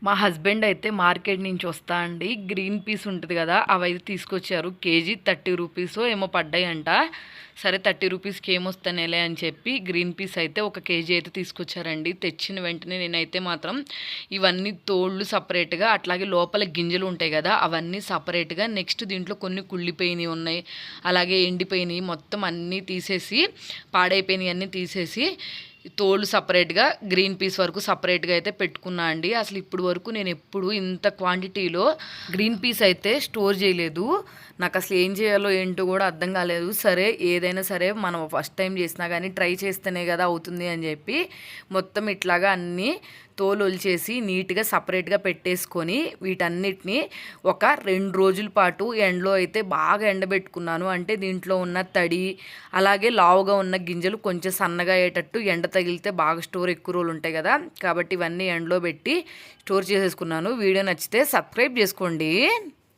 మా హస్బెండ్ అయితే మార్కెట్ నుంచి వస్తా అండి గ్రీన్ పీస్ ఉంటుంది కదా అవైతే తీసుకొచ్చారు. కేజీ 30 రూపీస్ ఏమో పడ్డాయంట. సరే 30 రూపీస్కి ఏమొస్తానేలే అని చెప్పి గ్రీన్ పీస్ అయితే 1 కేజీ అయితే తీసుకొచ్చారండి. తెచ్చిన వెంటనే నేనైతే మాత్రం ఇవన్నీ తోళ్ళు సపరేట్గా, అట్లాగే లోపల గింజలు ఉంటాయి కదా అవన్నీ సపరేట్గా, నెక్స్ట్ దీంట్లో కొన్ని కుళ్ళిపోయినవి ఉన్నాయి, అలాగే ఎండిపోయినవి మొత్తం అన్నీ తీసేసి, పాడైపోయినవి అన్నీ తీసేసి తోళ్ళు సపరేట్గా, గ్రీన్ పీస్ వరకు సపరేట్గా అయితే పెట్టుకున్నా అండి. అసలు ఇప్పుడు వరకు నేను ఎప్పుడు ఇంత క్వాంటిటీలో గ్రీన్ పీస్ అయితే స్టోర్ చేయలేదు. నాకు అసలు ఏం చేయాలో ఏంటో కూడా అర్థం కాలేదు. సరే ఏదైనా సరే మనం ఫస్ట్ టైం చేసినా కానీ ట్రై చేస్తేనే కదా అవుతుంది అని చెప్పి మొత్తం ఇట్లాగా అన్నీ తోలు ఒలిచేసి నీట్గా సపరేట్గా పెట్టేసుకొని వీటన్నిటిని ఒక 2 రోజుల పాటు ఎండలో అయితే బాగా ఎండబెట్టుకున్నాను. అంటే దీంట్లో ఉన్న తడి, అలాగే లావుగా ఉన్న గింజలు కొంచెం సన్నగా అయ్యేటట్టు ఎండ తగిలితే బాగా స్టోర్ ఎక్కువ రోజులు ఉంటాయి కదా, కాబట్టి ఇవన్నీ ఎండలో పెట్టి స్టోర్ చేసేసుకున్నాను. వీడియో నచ్చితే సబ్స్క్రైబ్ చేసుకోండి.